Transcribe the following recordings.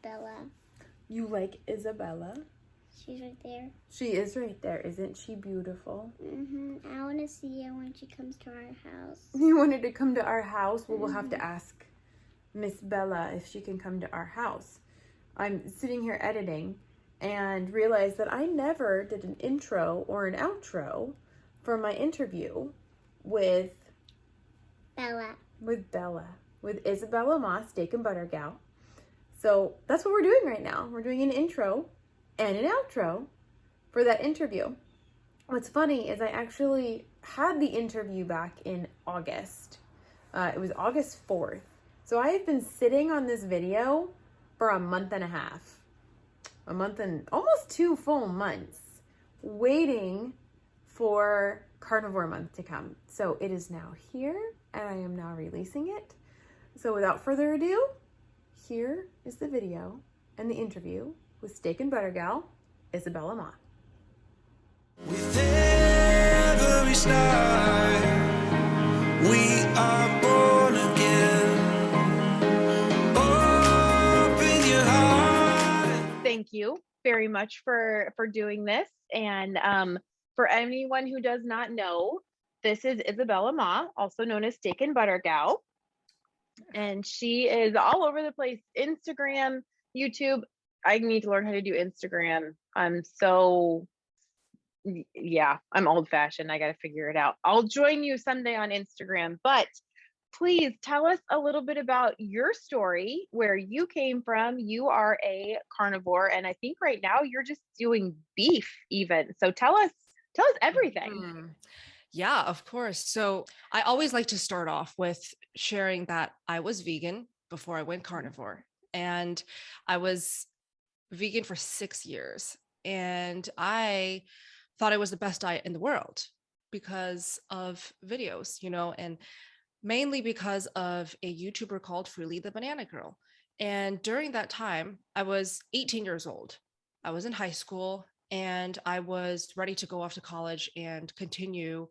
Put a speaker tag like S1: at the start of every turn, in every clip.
S1: Bella.
S2: You like Isabella?
S1: She's right there.
S2: She is right there. Isn't she beautiful?
S1: I want to see her when she comes to our house.
S2: You wanted to come to our house? Well, we'll have to ask Miss Bella if she can come to our house. I'm sitting here editing and realized that I never did an intro or an outro for my interview with
S1: Bella.
S2: With Isabella Ma, Steak and Butter Gal. So that's what we're doing right now. We're doing an intro and an outro for that interview. What's funny is I actually had the interview back in August. It was August 4th. So I have been sitting on this video for a month and a half. A month and almost 2 full months waiting for Carnivore Month to come. So it is now here and I am now releasing it. So without further ado, here is the video and the interview with Steak and Butter Gal, Isabella Ma.
S3: With every start, we are born again. Open your heart.
S4: Thank you very much for doing this. And for anyone who does not know, this is Isabella Ma, also known as Steak and Butter Gal. And she is all over the place. Instagram, YouTube. I need to learn how to do Instagram. I'm old fashioned. I got to figure it out. I'll join you someday on Instagram, but please tell us a little bit about your story, where you came from. You are a carnivore, and I think right now you're just doing beef even. So tell us everything.
S5: Yeah, of course. So I always like to start off with sharing that I was vegan before I went carnivore, and I was vegan for 6 years, and I thought it was the best diet in the world because of videos, and mainly because of a YouTuber called Freely the Banana Girl. And during that time, I was 18 years old. I was in high school and I was ready to go off to college and continue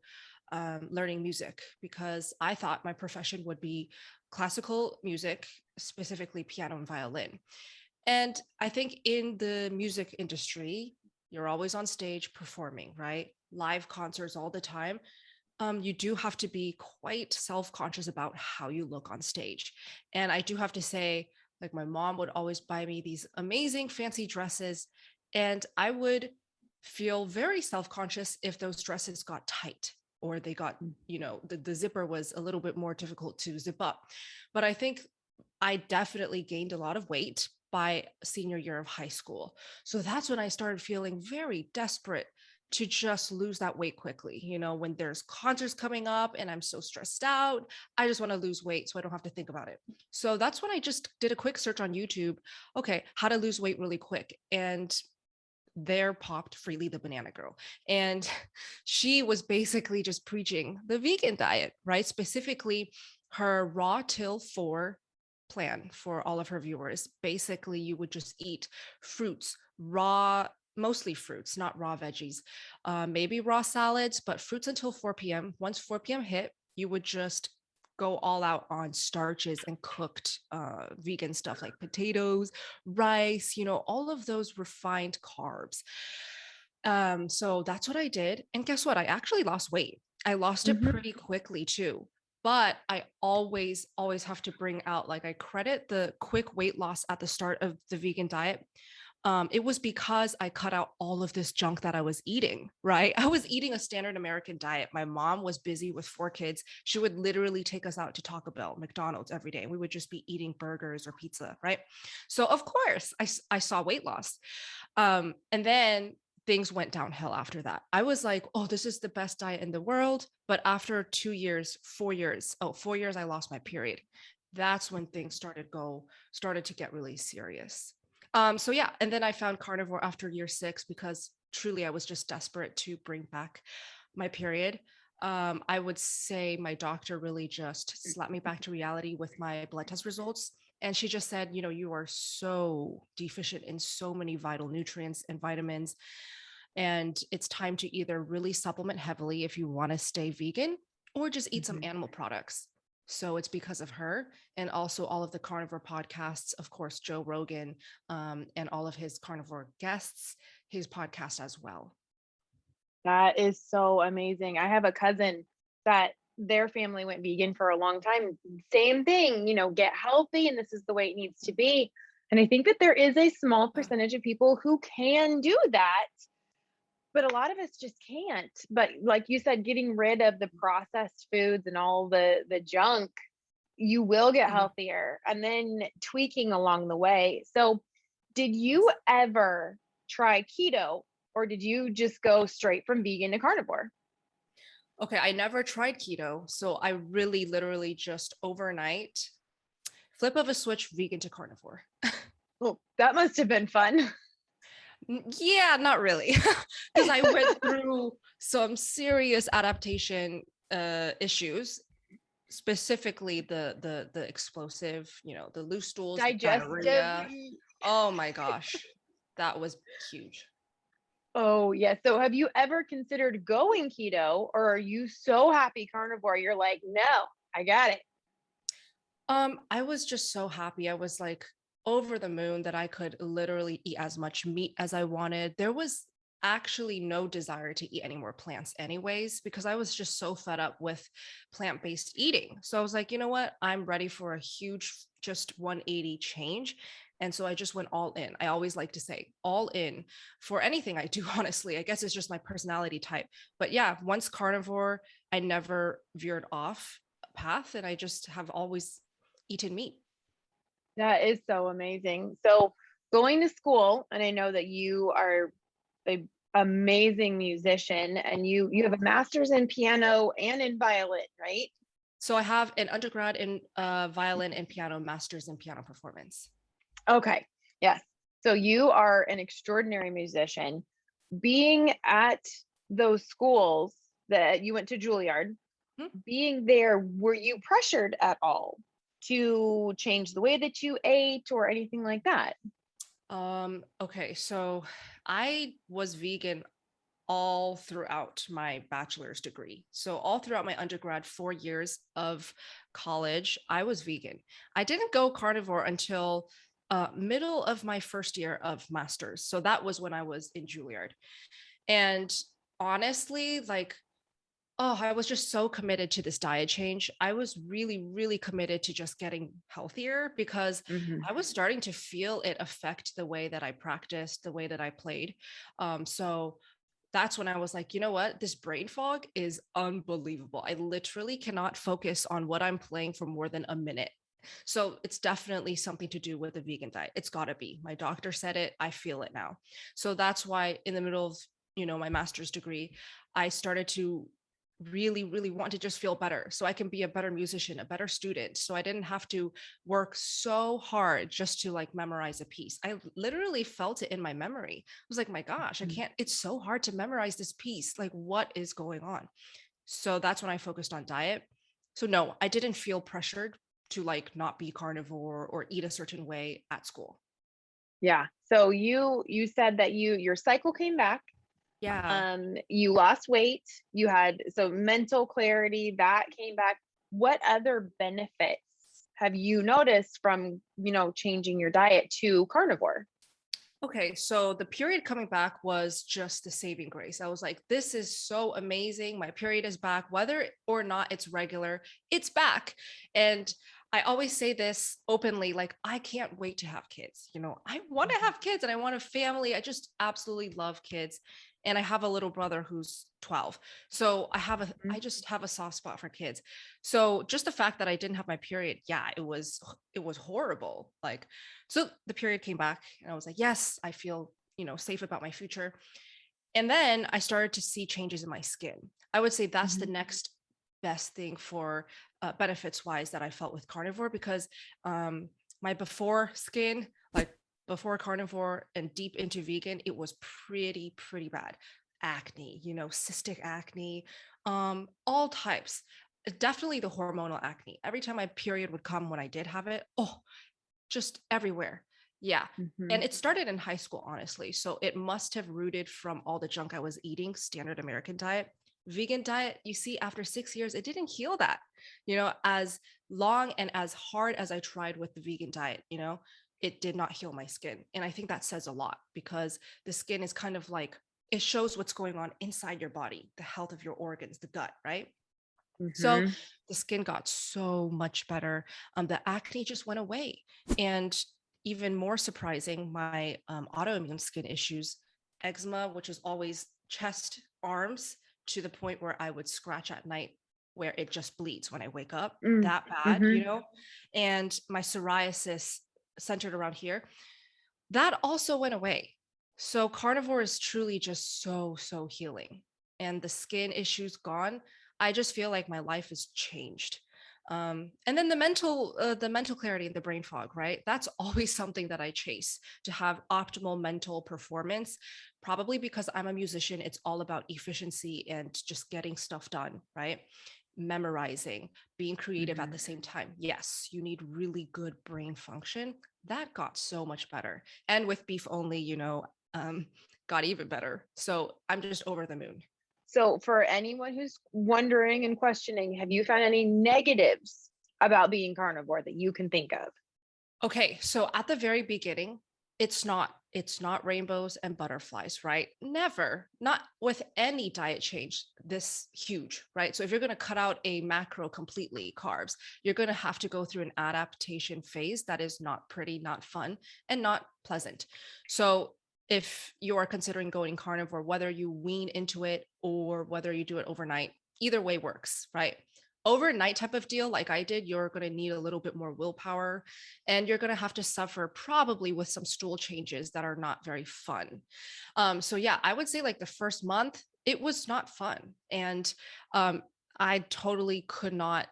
S5: learning music because I thought my profession would be classical music, specifically piano and violin. And I think in the music industry, you're always on stage performing, right? Live concerts all the time. You do have to be quite self-conscious about how you look on stage. And I do have to say, like, my mom would always buy me these amazing fancy dresses, and I would feel very self-conscious if those dresses got tight or they got, the zipper was a little bit more difficult to zip up. But I think I definitely gained a lot of weight by senior year of high school. So that's when I started feeling very desperate to just lose that weight quickly. When there's concerts coming up and I'm so stressed out, I just want to lose weight so I don't have to think about it. So that's when I just did a quick search on YouTube. Okay, how to lose weight really quick. And there popped Freely the Banana Girl. And she was basically just preaching the vegan diet, right? Specifically her raw till 4 plan for all of her viewers. Basically, you would just eat fruits, mostly fruits, not raw veggies, maybe raw salads, but fruits until 4 p.m. Once 4 p.m. hit, you would just go all out on starches and cooked vegan stuff like potatoes, rice, all of those refined carbs. So that's what I did. And guess what? I actually lost weight. I lost it pretty quickly too. But I always have to bring out, like, I credit the quick weight loss at the start of the vegan diet. It was because I cut out all of this junk that I was eating, right? I was eating a standard American diet. My mom was busy with 4 kids. She would literally take us out to Taco Bell, McDonald's every day. And we would just be eating burgers or pizza, right? So of course I saw weight loss. And then things went downhill after that. I was like, oh, this is the best diet in the world. But after 4 years, I lost my period. That's when things started to get really serious. So yeah, and then I found carnivore after year 6 because truly I was just desperate to bring back my period. I would say my doctor really just slapped me back to reality with my blood test results. And she just said, you are so deficient in so many vital nutrients and vitamins. And it's time to either really supplement heavily if you want to stay vegan or just eat some animal products. So it's because of her, and also all of the carnivore podcasts, of course, Joe Rogan, and all of his carnivore guests, his podcast as well.
S4: That is so amazing. I have a cousin that their family went vegan for a long time. Same thing, get healthy, and this is the way it needs to be. And I think that there is a small percentage of people who can do that, but a lot of us just can't. But like you said, getting rid of the processed foods and all the junk, you will get healthier, and then tweaking along the way. So, did you ever try keto, or did you just go straight from vegan to carnivore?
S5: Okay, I never tried keto, so I really literally just overnight flip of a switch, vegan to carnivore.
S4: Well, that must have been fun.
S5: Yeah, not really, because I went through some serious adaptation issues, specifically the explosive, the loose stools, the
S4: Digestive.
S5: diarrhea. Oh my gosh, that was huge.
S4: Oh, yeah. So have you ever considered going keto, or are you so happy carnivore? You're like, no, I got it.
S5: I was just so happy. I was like over the moon that I could literally eat as much meat as I wanted. There was actually no desire to eat any more plants anyways, because I was just so fed up with plant-based eating. So I was like, you know what? I'm ready for a huge just 180 change. And so I just went all in. I always like to say all in for anything I do, honestly. I guess it's just my personality type. But yeah, once carnivore, I never veered off path, and I just have always eaten meat.
S4: That is so amazing. So going to school, and I know that you are an amazing musician, and you have a master's in piano and in violin, right?
S5: So I have an undergrad in violin and piano, master's in piano performance.
S4: Okay. Yes. So you are an extraordinary musician. Being at those schools that you went to Juilliard, being there, were you pressured at all to change the way that you ate or anything like that?
S5: Okay, so I was vegan all throughout my bachelor's degree. So all throughout my undergrad 4 years of college, I was vegan. I didn't go carnivore until middle of my first year of master's. So that was when I was in Juilliard. And honestly, like, oh, I was just so committed to this diet change. I was really, really committed to just getting healthier, because
S4: Mhm.
S5: I was starting to feel it affect the way that I practiced, the way that I played. So that's when I was like, you know what? This brain fog is unbelievable. I literally cannot focus on what I'm playing for more than a minute. So it's definitely something to do with the vegan diet. It's got to be. My doctor said it. I feel it now. So that's why in the middle of, my master's degree, I started to really, really want to just feel better so I can be a better musician, a better student. So I didn't have to work so hard just to like memorize a piece. I literally felt it in my memory. I was like, my gosh, I can't, it's so hard to memorize this piece. Like, what is going on? So that's when I focused on diet. So no, I didn't feel pressured to like not be carnivore or eat a certain way at school.
S4: Yeah. So you said that your cycle came back.
S5: Yeah.
S4: You lost weight, you had so mental clarity that came back. What other benefits have you noticed from, changing your diet to carnivore?
S5: Okay, so the period coming back was just the saving grace. I was like, this is so amazing. My period is back, whether or not it's regular, it's back. And I always say this openly, like, I can't wait to have kids. I want to have kids and I want a family. I just absolutely love kids. And I have a little brother who's 12. So I just have a soft spot for kids. So just the fact that I didn't have my period, yeah, it was horrible. Like, so the period came back and I was like, yes, I feel, safe about my future. And then I started to see changes in my skin. I would say that's the next best thing for benefits wise that I felt with carnivore, because my before skin, like before carnivore and deep into vegan, it was pretty bad. Acne, cystic acne, all types. Definitely the hormonal acne. Every time my period would come when I did have it, oh, just everywhere. Yeah. And it started in high school, honestly. So it must have rooted from all the junk I was eating, standard American diet. vegan diet, you see, after 6 years, it didn't heal that, as long and as hard as I tried with the vegan diet, it did not heal my skin. And I think that says a lot, because the skin is kind of like, it shows what's going on inside your body, the health of your organs, the gut, right? So
S4: Mhm.
S5: the skin got so much better. The acne just went away. And even more surprising, my autoimmune skin issues, eczema, which is always chest, arms, to the point where I would scratch at night where it just bleeds when I wake up,
S4: Mm.
S5: that bad,
S4: Mhm.
S5: and my psoriasis centered around here, that also went away. So carnivore is truly just so, so healing. And the skin issues gone. I just feel like my life has changed. And then the mental clarity and the brain fog, right? That's always something that I chase, to have optimal mental performance. Probably because I'm a musician, it's all about efficiency and just getting stuff done, right? Memorizing, being creative at
S4: Mhm.
S5: the same time. Yes, you need really good brain function. That got so much better. And with beef only, um, got even better. So I'm just over the moon.
S4: So for anyone who's wondering and questioning, have you found any negatives about being carnivore that you can think of?
S5: Okay, so at the very beginning, it's not rainbows and butterflies, right? Never, not with any diet change this huge, right? So if you're going to cut out a macro completely, carbs, you're going to have to go through an adaptation phase that is not pretty, not fun, and not pleasant. So if you are considering going carnivore, whether you wean into it or whether you do it overnight, either way works, right? Overnight type of deal like I did, you're going to need a little bit more willpower, and you're going to have to suffer probably with some stool changes that are not very fun. So yeah, I would say like the first month, it was not fun. And I totally could not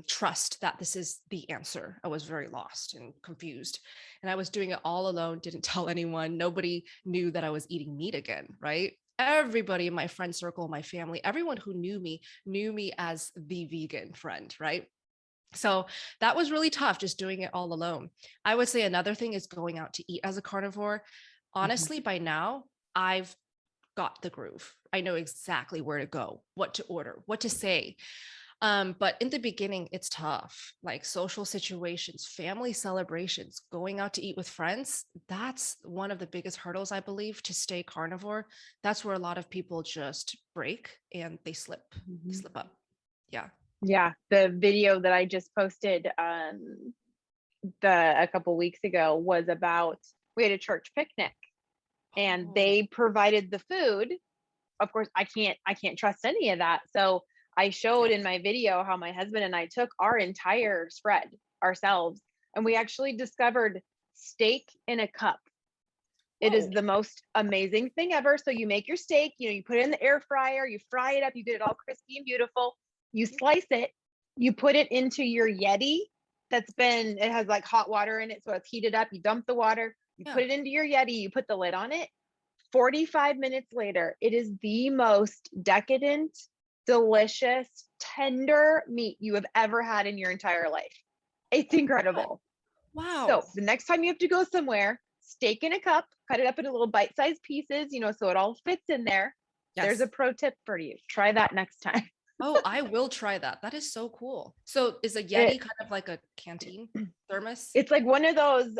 S5: trust that this is the answer. I was very lost and confused. And I was doing it all alone, didn't tell anyone. Nobody knew that I was eating meat again, right? Everybody in my friend circle, my family, everyone who knew me as the vegan friend, right? So that was really tough, just doing it all alone. I would say another thing is going out to eat as a carnivore.
S4: Mhm.
S5: Honestly, by now, I've got the groove. I know exactly where to go, what to order, what to say. But in the beginning, it's tough. Like social situations, family celebrations, going out to eat with friends. That's one of the biggest hurdles, I believe, to stay carnivore. That's where a lot of people just break and they
S4: Mhm.
S5: slip up. Yeah.
S4: Yeah, the video that I just posted the a couple weeks ago was about, we had a church picnic and
S5: Oh,
S4: they provided the food. Of course, I can't trust any of that. So I showed in
S5: yes.
S4: my video how my husband and I took our entire spread ourselves, and we actually discovered steak in a cup. It is
S5: Whoa.
S4: the most amazing thing ever. So you make your steak, you put it in the air fryer, you fry it up, you get it all crispy and beautiful. You slice it, you put it into your Yeti it has like hot water in it. So it's heated up. You dump the water, you
S5: Yeah.
S4: put it into your Yeti, you put the lid on it. 45 minutes later, it is the most decadent, delicious, tender meat you have ever had in your entire life. It's
S5: God.
S4: incredible. So
S5: Wow.
S4: the next time you have to go somewhere, steak in a cup, cut it up into little bite-sized pieces, so it all fits in there. There's a
S5: Yes.
S4: pro tip for you. Try that next time.
S5: Oh, I will try that. That is so cool. So is a
S4: It
S5: Yeti kind of like a canteen thermos?
S4: it's like one of those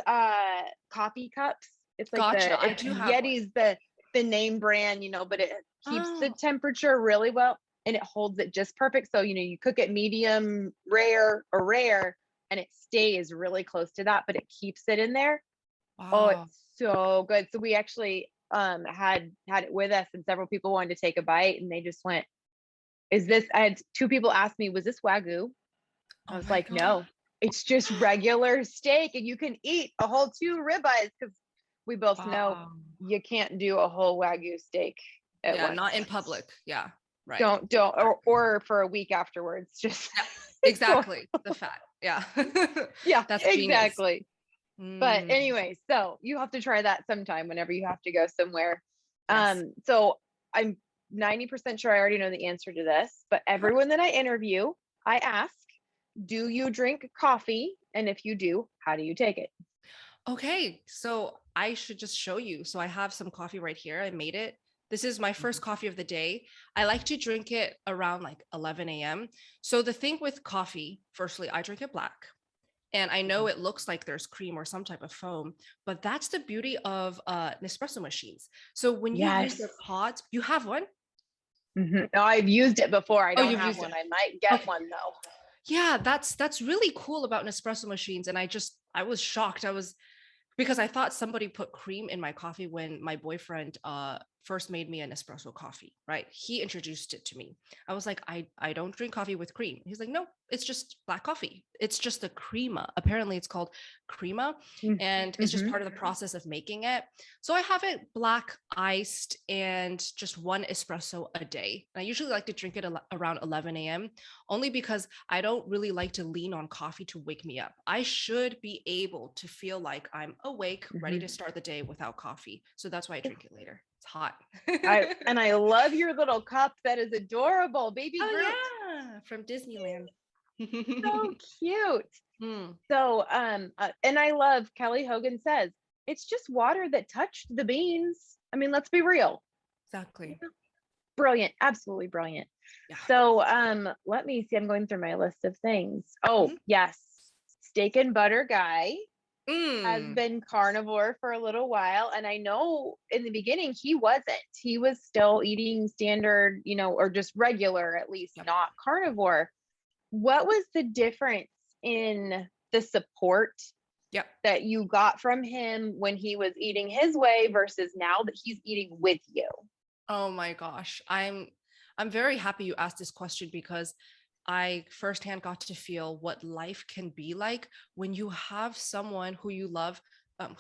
S4: coffee cups. It's like
S5: Gotcha. I
S4: it's
S5: do have one.
S4: Yeti's the name brand, but it keeps the
S5: Oh,
S4: temperature really well and it holds it just perfect. So, you cook it medium rare or rare and it stays really close to that, but it keeps it in there. Oh,
S5: wow.
S4: it's so good. So we actually had it with us and several people wanted to take a bite and they just went, is this, I had two people ask me, was this Wagyu? I
S5: Oh
S4: was
S5: my
S4: like,
S5: God.
S4: no, it's just regular steak and you can eat a whole two ribeyes because we both know
S5: Wow.
S4: you can't do a whole Wagyu steak at
S5: Yeah,
S4: once.
S5: not in public. Yeah, right.
S4: Don't, or for a week afterwards. Just
S5: Yeah,
S4: go.
S5: exactly. The fat. Yeah.
S4: Yeah,
S5: That's genius.
S4: exactly. But
S5: Mm,
S4: anyway, so you have to try that sometime whenever you have to go somewhere.
S5: yes.
S4: So I'm 90% sure I already know the answer to this, but
S5: Uh-huh.
S4: everyone that I interview, I ask, do you drink coffee? And if you do, how do you take it?
S5: Okay, so I should just show you. So I have some coffee right here. I made it. This is my first coffee of the day. I like to drink it around like 11 a.m. So the thing with coffee, firstly, I drink it black. And I know it looks like there's cream or some type of foam, but that's the beauty of Nespresso machines. So when you use
S4: Yes.
S5: their pods, you have one?
S4: No, I've used it before. I
S5: Oh,
S4: don't
S5: you've
S4: have
S5: used
S4: one.
S5: it.
S4: I might get
S5: Okay.
S4: one though.
S5: Yeah, that's really cool about Nespresso machines. And I was shocked. Because I thought somebody put cream in my coffee when my boyfriend first made me an espresso coffee, right? He introduced it to me. I was like, I don't drink coffee with cream. He's like, no, it's just black coffee. It's just a crema. Apparently it's called crema, and it's just part of the process of making it. So I have it black iced and just one espresso a day. And I usually like to drink it around 11 a.m. only because I don't really like to lean on coffee to wake me up. I should be able to feel like I'm awake, ready to start the day without coffee. So that's why I drink it later. It's hot.
S4: I love your little cup. That is adorable. Baby
S5: Oh
S4: Groot.
S5: yeah, from Disneyland.
S4: So cute.
S5: Hmm.
S4: So, and I love Kelly Hogan says, it's just water that touched the beans. I mean, let's be real.
S5: Exactly.
S4: Brilliant. Absolutely brilliant.
S5: Yeah.
S4: So, let me see. I'm going through my list of things. Oh, yes. Steak and Butter Guy has been carnivore for a little while. And I know in the beginning, he wasn't. He was still eating standard, or just regular, at least not carnivore. What was the difference in the support that you got from him when he was eating his way versus now that he's eating with you?
S5: Oh my gosh. I'm very happy you asked this question because I firsthand got to feel what life can be like when you have someone who you love,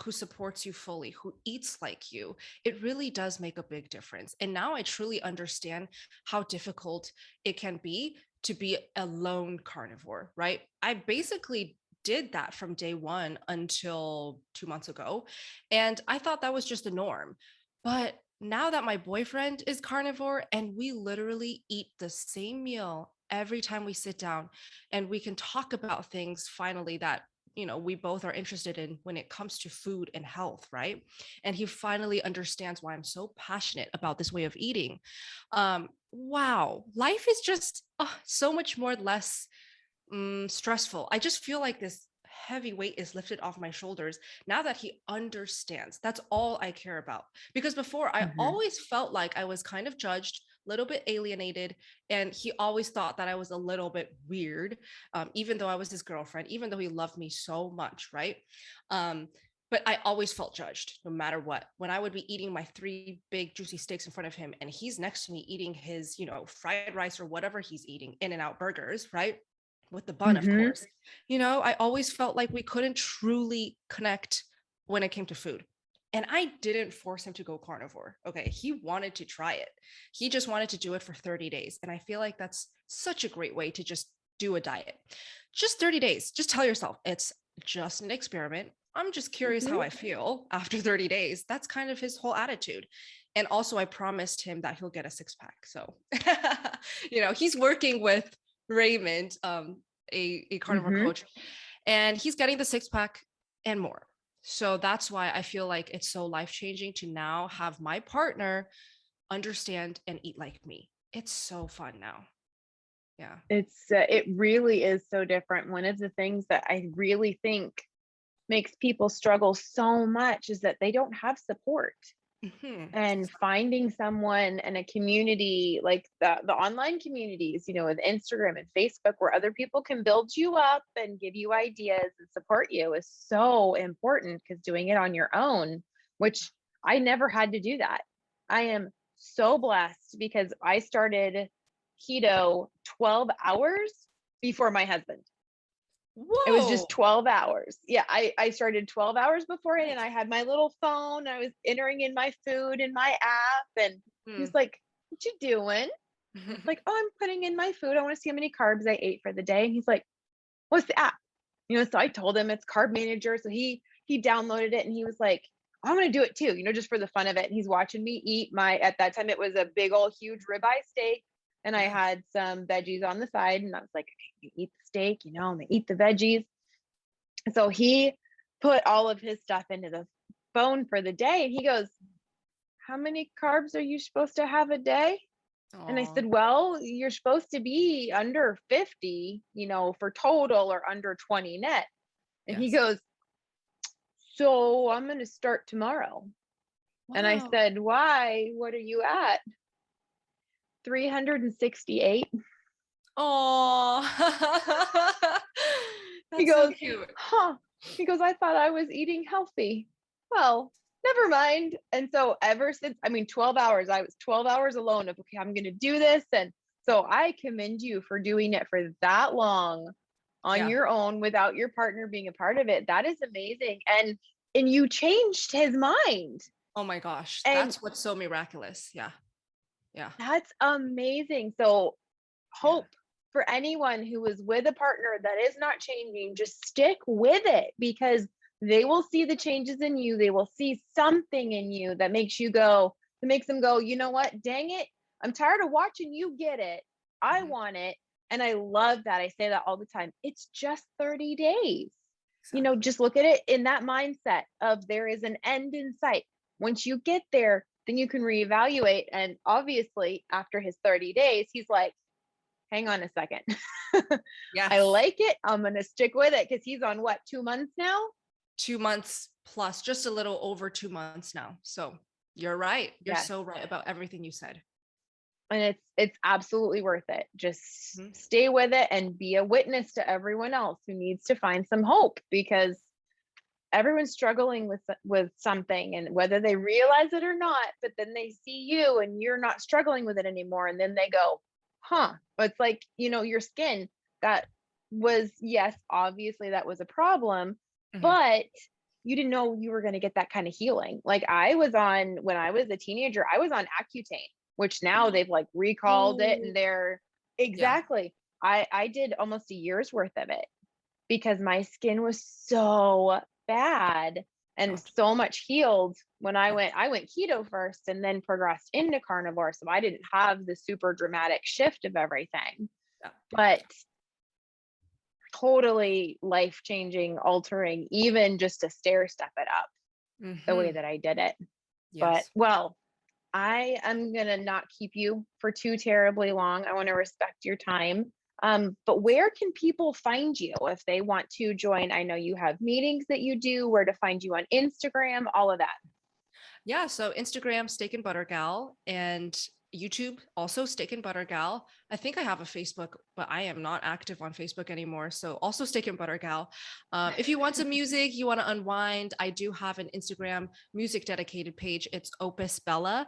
S5: who supports you fully, who eats like you. It really does make a big difference. And now I truly understand how difficult it can be to be a lone carnivore, right? I basically did that from day one until 2 months ago. And I thought that was just the norm. But now that my boyfriend is carnivore and we literally eat the same meal every time we sit down, and we can talk about things finally that we both are interested in when it comes to food and health, right? And he finally understands why I'm so passionate about this way of eating. Wow, life is just so much more less stressful. I just feel like this heavy weight is lifted off my shoulders now that he understands. That's all I care about. Because before, I always felt like I was kind of judged, a little bit alienated, and he always thought that I was a little bit weird, even though I was his girlfriend, even though he loved me so much, right? But I always felt judged no matter what. When I would be eating my 3 big juicy steaks in front of him and he's next to me eating his, fried rice or whatever he's eating, In-N-Out burgers, right? With the bun, of course. I always felt like we couldn't truly connect when it came to food. And I didn't force him to go carnivore. Okay. He wanted to try it. He just wanted to do it for 30 days. And I feel like that's such a great way to just do a diet. Just 30 days. Just tell yourself it's just an experiment. I'm just curious how I feel after 30 days. That's kind of his whole attitude. And also I promised him that he'll get a 6-pack. So, he's working with Raymond, a carnivore coach, and he's getting the 6-pack and more. So that's why I feel like it's so life-changing to now have my partner understand and eat like me. It's so fun now. Yeah.
S4: It really is so different. One of the things that I really think makes people struggle so much is that they don't have support. And finding someone and a community like the online communities, with Instagram and Facebook, where other people can build you up and give you ideas and support you, is so important, because doing it on your own, which I never had to do that. I am so blessed because I started keto 12 hours before my husband.
S5: Whoa.
S4: It was just 12 hours. Yeah, I started 12 hours before it, and I had my little phone. I was entering in my food in my app, and he was like, "What you doing?" Like, "Oh, I'm putting in my food. I want to see how many carbs I ate for the day." And he's like, "What's the app?" So I told him it's Carb Manager. So he downloaded it, and he was like, "I want to do it too," just for the fun of it. And he's watching me eat at that time, it was a big old huge ribeye steak. And I had some veggies on the side, and I was like, "You eat the steak, I'm gonna eat the veggies." So he put all of his stuff into the phone for the day, and he goes, how many carbs are you supposed to have a day? And I
S5: Aw.
S4: said, well, you're supposed to be under 50, for total, or under 20 net. And he
S5: Yes.
S4: goes, so I'm going to start tomorrow. And I
S5: Wow.
S4: said, why? What are you at? 368.
S5: Oh.
S4: He
S5: That's so
S4: goes,
S5: cute.
S4: huh. He goes, I thought I was eating healthy. Well, never mind. And so ever since, 12 hours, I was 12 hours alone of, okay, I'm going to do this. And so I commend you for doing it for that long on
S5: Yeah.
S4: your own without your partner being a part of it. That is amazing. And you changed his mind.
S5: Oh my gosh.
S4: And
S5: That's what's so miraculous. Yeah. Yeah.
S4: that's amazing. So
S5: Yeah.
S4: hope for anyone who is with a partner that is not changing, just stick with it, because they will see the changes in you. They will see something in you that makes them go, you know what? Dang it. I'm tired of watching you get it. I
S5: Mhm.
S4: want it. And I love that. I say that all the time. It's just 30 days.
S5: Exactly.
S4: Just look at it in that mindset of there is an end in sight. Once you get there, then you can reevaluate. And obviously, after his 30 days, he's like, hang on a second. I
S5: Yes.
S4: like it. I'm going to stick with it, because he's on what, 2 months now?
S5: 2 months plus, just a little over 2 months now. So you're right. You're
S4: Yes.
S5: so right about everything you said.
S4: And it's absolutely worth it. Just
S5: Mhm.
S4: stay with it and be a witness to everyone else who needs to find some hope, because everyone's struggling with something, and whether they realize it or not, but then they see you and you're not struggling with it anymore, and then they go, huh. It's like, your skin, that was, yes, obviously that was a problem,
S5: Mhm.
S4: but you didn't know you were going to get that kind of healing. Like when I was a teenager, I was on Accutane, which now they've like recalled it, and
S5: Oh,
S4: they're
S5: yeah.
S4: exactly. I did almost a year's worth of it, because my skin was so bad and
S5: Gotcha.
S4: so much healed when I
S5: Yes.
S4: went keto first and then progressed into carnivore. So I didn't have the super dramatic shift of everything,
S5: Yeah.
S4: but totally life changing, altering, even just to stair step it up the way
S5: Mhm.
S4: that I did it. But
S5: Yes.
S4: well, I am going to not keep you for too terribly long. I want to respect your time. But where can people find you if they want to join? I know you have meetings that you do, where to find you on Instagram, all of that.
S5: Yeah. So Instagram, Steak and Butter Gal, and YouTube, also Steak and Butter Gal. I think I have a Facebook, but I am not active on Facebook anymore. So also Steak and Butter Gal. If you want some music, you want to unwind, I do have an Instagram music dedicated page. It's Opus Bella,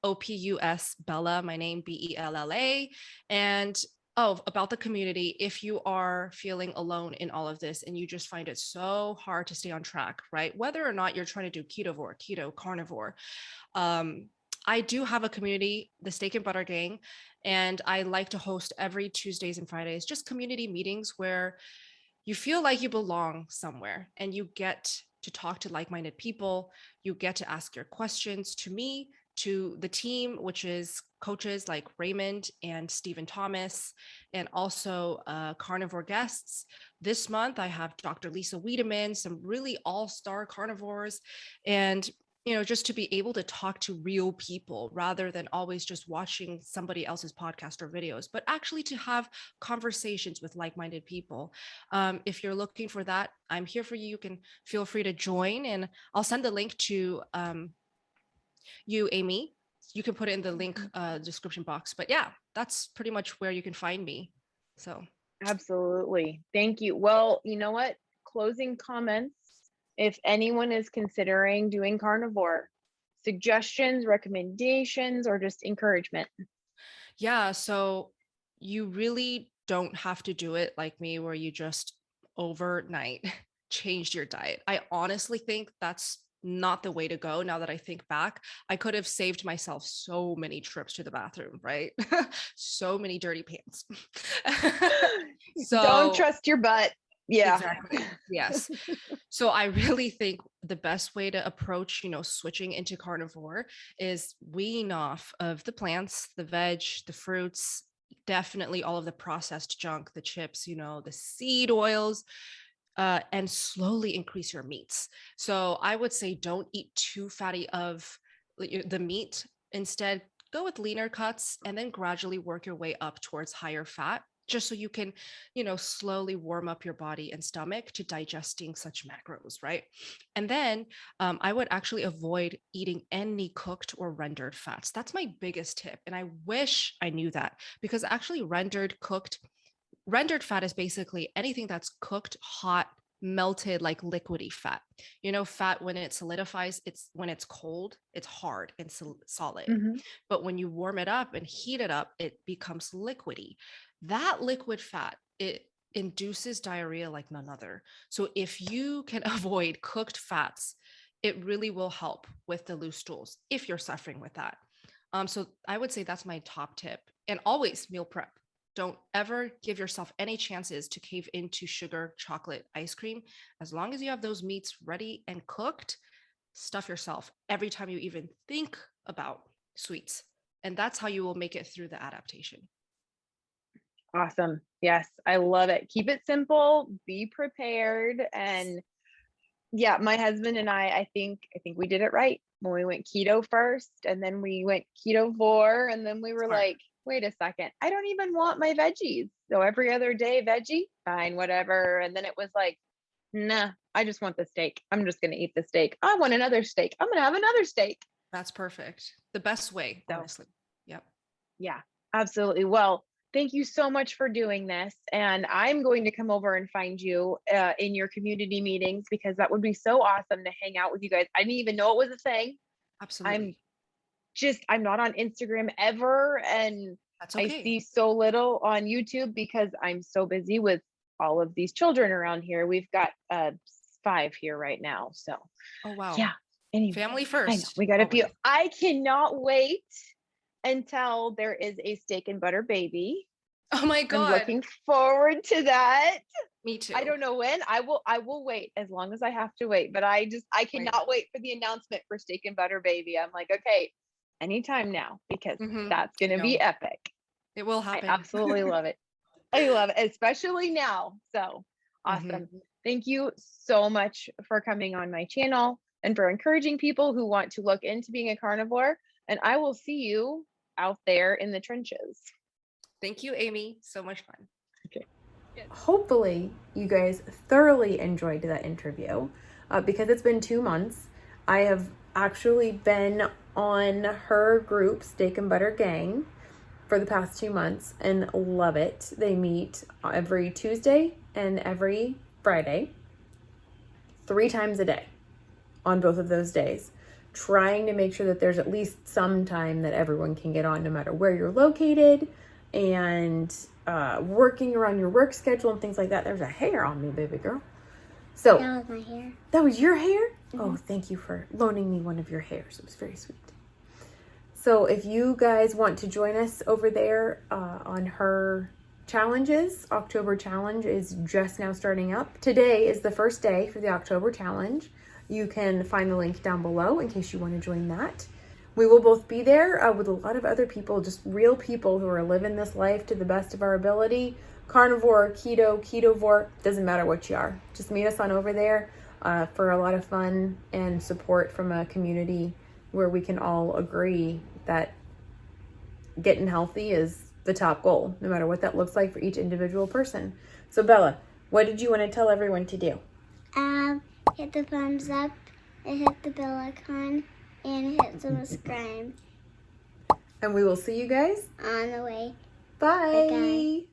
S5: Opus Bella, my name, Bella. And oh, about the community, if you are feeling alone in all of this and you just find it so hard to stay on track, right? Whether or not you're trying to do keto, carnivore, um, I do have a community, the Steak and Butter Gang, and I like to host every Tuesdays and Fridays, just community meetings where you feel like you belong somewhere and you get to talk to like-minded people. You get to ask your questions to me, to the team, which is coaches like Raymond and Stephen Thomas, and also carnivore guests. This month, I have Dr. Lisa Wiedemann, some really all-star carnivores, and just to be able to talk to real people rather than always just watching somebody else's podcast or videos, but actually to have conversations with like-minded people. If you're looking for that, I'm here for you. You can feel free to join, and I'll send the link to you, Amy. You can put it in the link description box. But yeah, that's pretty much where you can find me. So
S4: Absolutely. Thank you. Well, you know what? Closing comments. If anyone is considering doing carnivore, suggestions, recommendations, or just encouragement.
S5: yeah, so you really don't have to do it like me, where you just overnight changed your diet. I honestly think that's not the way to go. Now that I think back, I could have saved myself so many trips to the bathroom, right? So many dirty pants.
S4: Don't
S5: So
S4: trust your butt. Yeah.
S5: exactly. Yes. So I really think the best way to approach, switching into carnivore is wean off of the plants, the veg, the fruits, definitely all of the processed junk, the chips, the seed oils, and slowly increase your meats. So I would say don't eat too fatty of the meat. Instead, go with leaner cuts and then gradually work your way up towards higher fat, just so you can, slowly warm up your body and stomach to digesting such macros, right? And then I would actually avoid eating any cooked or rendered fats. That's my biggest tip. And I wish I knew that, because actually rendered fat is basically anything that's cooked, hot, melted, like liquidy fat. Fat, when it solidifies, when it's cold, it's hard and solid.
S4: Mhm.
S5: But when you warm it up and heat it up, it becomes liquidy. That liquid fat, it induces diarrhea like none other. So if you can avoid cooked fats, it really will help with the loose stools if you're suffering with that. So I would say that's my top tip. And always meal prep. Don't ever give yourself any chances to cave into sugar, chocolate, ice cream. As long as you have those meats ready and cooked, stuff yourself every time you even think about sweets. And that's how you will make it through the adaptation.
S4: Awesome. Yes, I love it. Keep it simple, be prepared. And yeah, my husband and I think we did it right when we went keto first, and then we went ketovore, and then we were
S5: Smart.
S4: like, wait a second, I don't even want my veggies. So every other day, veggie, fine, whatever. And then it was like, nah, I just want the steak. I'm just going to eat the steak. I want another steak. I'm going to have another steak.
S5: That's perfect. The best way,
S4: So,
S5: honestly. Yep.
S4: yeah, absolutely. Well, thank you so much for doing this. And I'm going to come over and find you in your community meetings, because that would be so awesome to hang out with you guys. I didn't even know it was a thing.
S5: Absolutely.
S4: I'm not on Instagram ever. And
S5: That's
S4: I
S5: okay.
S4: see so little on YouTube because I'm so busy with all of these children around here. We've got 5 here right now. So,
S5: Oh, wow.
S4: yeah. Anyway,
S5: Family
S4: I know
S5: first.
S4: we got a few.
S5: Always.
S4: I cannot wait until there is a steak and butter baby.
S5: Oh my
S4: I'm
S5: God.
S4: looking forward to that.
S5: Me too.
S4: I don't know when. I will wait as long as I have to wait. But I cannot wait for the announcement for steak and butter baby. I'm like, okay, anytime now, because that's gonna be epic.
S5: It will happen.
S4: I absolutely love it. I love it, especially now. So awesome. Thank you so much for coming on my channel and for encouraging people who want to look into being a carnivore. And I will see you out there in the trenches.
S5: Thank you, Amy. So much fun.
S4: Okay.
S2: Hopefully you guys thoroughly enjoyed that interview. Because it's been 2 months, I have actually been on her group, Steak and Butter Gang, for the past 2 months and love it. They meet every Tuesday and every Friday, 3 times a day on both of those days, trying to make sure that there's at least some time that everyone can get on no matter where you're located, and working around your work schedule and things like that. There's a hair on me, baby girl. So
S1: That was my hair.
S2: that was your hair? Oh, thank you for loaning me one of your hairs. It was very sweet. So if you guys want to join us over there on her challenges, October challenge is just now starting up. Today is the first day for the October challenge. You can find the link down below in case you want to join that. We will both be there with a lot of other people, just real people who are living this life to the best of our ability. Carnivore, keto, ketovore, doesn't matter what you are. Just meet us on over there for a lot of fun and support from a community where we can all agree that getting healthy is the top goal, no matter what that looks like for each individual person. So Bella, what did you want to tell everyone to do?
S1: Hit the thumbs up, and hit the bell icon, and hit subscribe
S2: And we will see you guys
S1: on the way.
S2: Bye.
S1: Bye.